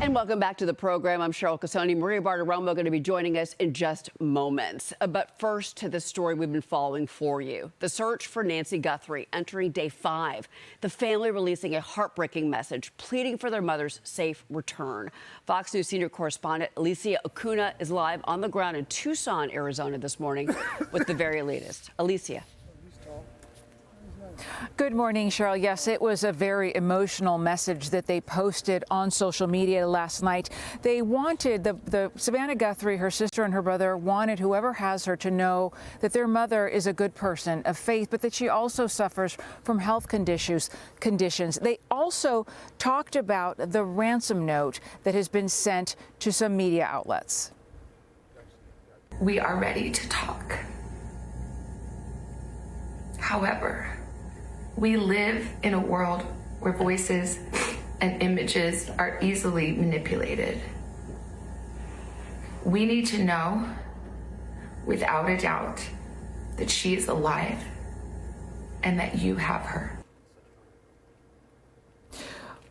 And welcome back to the program. I'm Cheryl Casoni. Maria Bartiromo going to be joining us in just moments. But first to the story we've been following for you. The search for Nancy Guthrie entering day 5. The family releasing a heartbreaking message pleading for their mother's safe return. Fox News senior correspondent Alicia Acuna is live on the ground in Tucson, Arizona this morning with the very latest. Alicia. Good morning, Cheryl. Yes, it was a very emotional message that they posted on social media last night. They wanted the Savannah Guthrie, her sister and her brother, wanted whoever has her to know that their mother is a good person of faith, but that she also suffers from health conditions. They also talked about the ransom note that has been sent to some media outlets. We are ready to talk. However, we live in a world where voices and images are easily manipulated. We need to know, without a doubt, that she is alive and that you have her.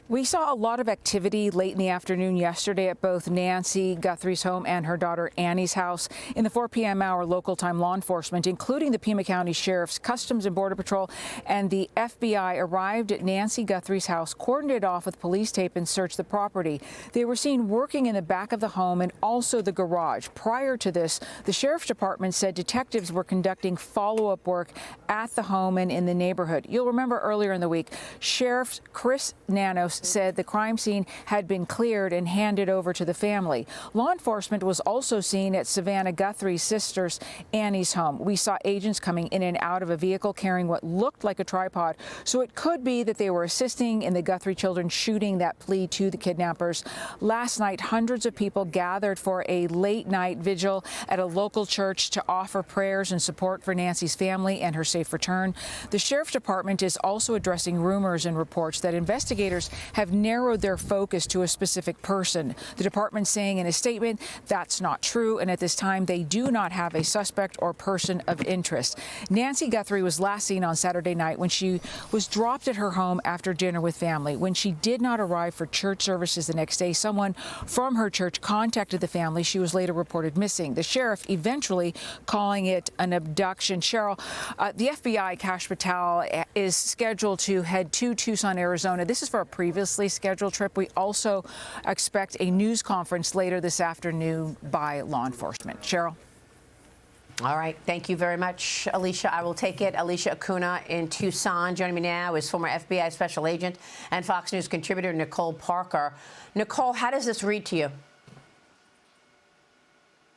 We saw a lot of activity late in the afternoon yesterday at both Nancy Guthrie's home and her daughter Annie's house. In the 4 p.m. hour, local time law enforcement, including the Pima County Sheriff's, Customs and Border Patrol, and the FBI arrived at Nancy Guthrie's house, cordoned it off with police tape, and searched the property. They were seen working in the back of the home and also the garage. Prior to this, the Sheriff's Department said detectives were conducting follow-up work at the home and in the neighborhood. You'll remember earlier in the week, Sheriff Chris Nanos said the crime scene had been cleared and handed over to the family. Law enforcement was also seen at Savannah Guthrie's sister's Annie's home. We saw agents coming in and out of a vehicle carrying what looked like a tripod, so it could be that they were assisting in the Guthrie children shooting that plea to the kidnappers. Last night, hundreds of people gathered for a late-night vigil at a local church to offer prayers and support for Nancy's family and her safe return. The Sheriff's Department is also addressing rumors and reports that investigators have narrowed their focus to a specific person. The department saying in a statement that's not true, and at this time they do not have a suspect or person of interest. Nancy Guthrie was last seen on Saturday night when she was dropped at her home after dinner with family. When she did not arrive for church services the next day, someone from her church contacted the family. She was later reported missing. The sheriff eventually calling it an abduction. Cheryl, the FBI, Kash Patel, is scheduled to head to Tucson, Arizona. This is for a previously scheduled trip. We also expect a news conference later this afternoon by law enforcement. Cheryl. All right. Thank you very much, Alicia. I will take it. Alicia Acuna in Tucson. Joining me now is former FBI special agent and Fox News contributor Nicole Parker. Nicole, how does this read to you?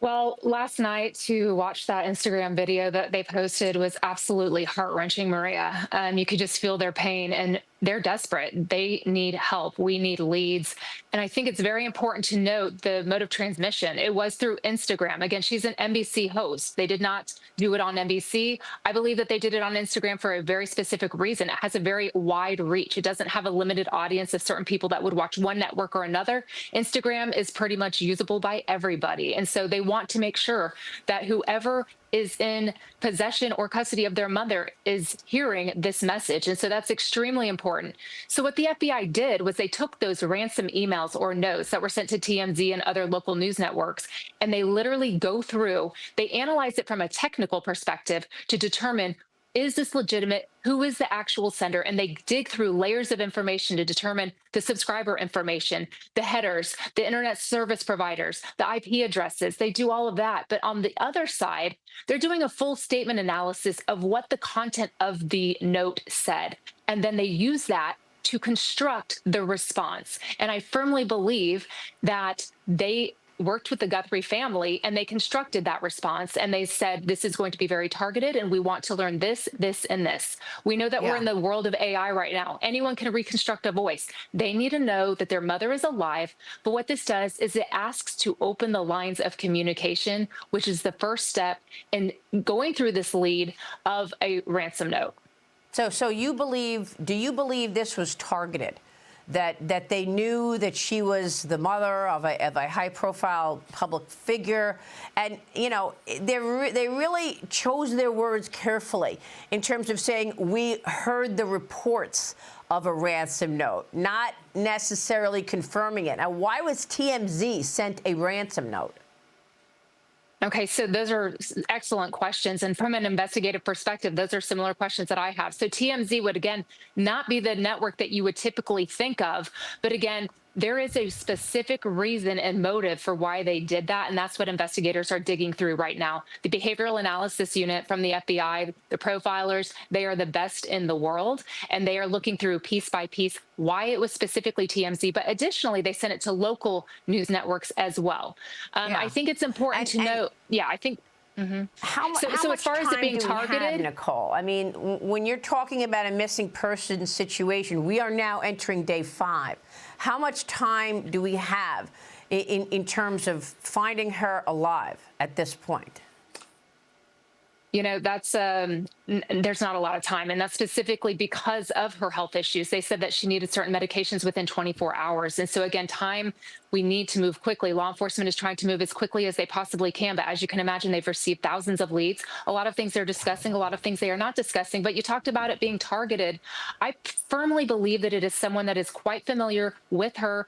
Well, last night to watch that Instagram video that they posted was absolutely heart-wrenching, Maria. You could just feel their pain, and they're desperate. They need help. We need leads. And I think it's very important to note the mode of transmission. It was through Instagram. Again, she's an NBC host. They did not do it on NBC. I believe that they did it on Instagram for a very specific reason. It has a very wide reach. It doesn't have a limited audience of certain people that would watch one network or another. Instagram is pretty much usable by everybody. And so they want to make sure that whoever is in possession or custody of their mother is hearing this message. And so that's extremely important. So what the FBI did was they took those ransom emails or notes that were sent to TMZ and other local news networks, and they literally go through, they analyze it from a technical perspective to determine, is this legitimate? Who is the actual sender? And they dig through layers of information to determine the subscriber information, the headers, the internet service providers, the IP addresses. They do all of that. But on the other side, they're doing a full statement analysis of what the content of the note said. And then they use that to construct the response. And I firmly believe that they worked with the Guthrie family and they constructed that response, and they said, this is going to be very targeted and we want to learn this, this, and this. We know that we're in the world of AI right now. Anyone can reconstruct a voice. They need to know that their mother is alive. But what this does is it asks to open the lines of communication, which is the first step in going through this lead of a ransom note. So do you believe this was targeted? that they knew that she was the mother of a high-profile public figure, and they really chose their words carefully in terms of saying we heard the reports of a ransom note, not necessarily confirming it. Now, why was TMZ sent a ransom note? Okay, so those are excellent questions. And from an investigative perspective, those are similar questions that I have. So TMZ would, again, not be the network that you would typically think of. But again, there is a specific reason and motive for why they did that. And that's what investigators are digging through right now. The behavioral analysis unit from the FBI, the profilers, they are the best in the world. And they are looking through piece by piece why it was specifically TMZ. But additionally, they sent it to local news networks as well. I think it's important to note. Yeah, I think. Mm-hmm. How much as far as it being targeted, Nicole? I mean, when you're talking about a missing person situation, we are now entering day 5. How much time do we have in terms of finding her alive at this point? That's there's not a lot of time, and that's specifically because of her health issues. They said that she needed certain medications within 24 hours. And so again, time, we need to move quickly. Law enforcement is trying to move as quickly as they possibly can. But as you can imagine, they've received thousands of leads, a lot of things they're discussing, a lot of things they are not discussing. But you talked about it being targeted. I firmly believe that it is someone that is quite familiar with her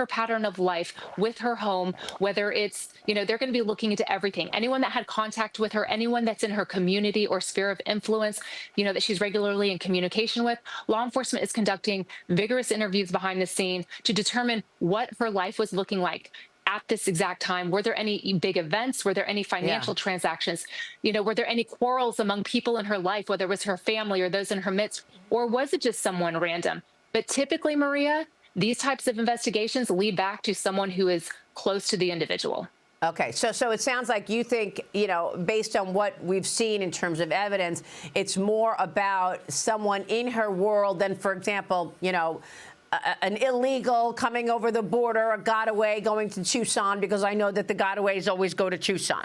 pattern of life, with her home, whether it's, they're going to be looking into everything. Anyone that had contact with her, anyone that's in her community or sphere of influence, that she's regularly in communication with. Law enforcement is conducting vigorous interviews behind the scene to determine what her life was looking like at this exact time. Were there any big events? Were there any financial transactions? Were there any quarrels among people in her life, whether it was her family or those in her midst, or was it just someone random? But typically, Maria, these types of investigations lead back to someone who is close to the individual. Okay, so it sounds like you think, based on what we've seen in terms of evidence, it's more about someone in her world than, for example, an illegal coming over the border, a Gutherie going to Tucson, because I know that the Gutheries always go to Tucson.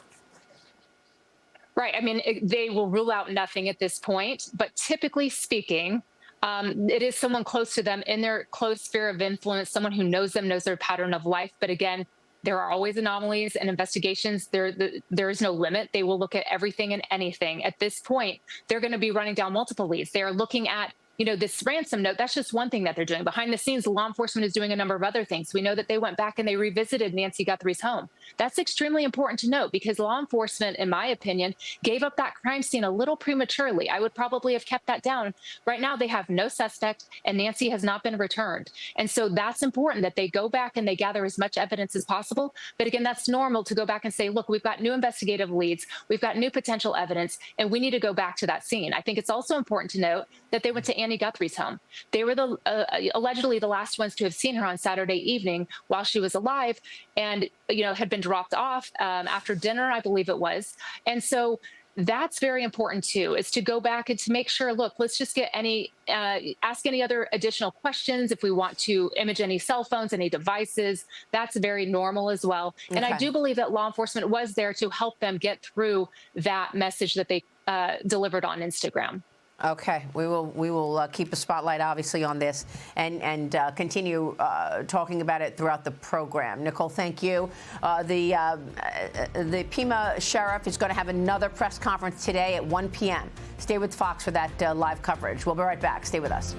Right. I mean, they will rule out nothing at this point, but typically speaking, it is someone close to them in their close sphere of influence, someone who knows them, knows their pattern of life. But again, there are always anomalies and investigations. There is no limit. They will look at everything and anything. At this point, they're going to be running down multiple leads. They are looking at this ransom note. That's just one thing that they're doing. Behind the scenes, law enforcement is doing a number of other things. We know that they went back and they revisited Nancy Guthrie's home. That's extremely important to note because law enforcement, in my opinion, gave up that crime scene a little prematurely. I would probably have kept that down. Right now, they have no suspect and Nancy has not been returned. And so that's important that they go back and they gather as much evidence as possible. But again, that's normal to go back and say, look, we've got new investigative leads. We've got new potential evidence, and we need to go back to that scene. I think it's also important to note that they went to Annie Guthrie's home. They were allegedly the last ones to have seen her on Saturday evening while she was alive and, had been dropped off after dinner, I believe it was. And so that's very important too, is to go back and to make sure, look, let's just get ask any other additional questions. If we want to image any cell phones, any devices, that's very normal as well. Okay. And I do believe that law enforcement was there to help them get through that message that they delivered on Instagram. Okay, we will keep a spotlight, obviously, on this and continue talking about it throughout the program. Nicole, thank you. The Pima sheriff is going to have another press conference today at 1 p.m. Stay with Fox for that live coverage. We'll be right back. Stay with us.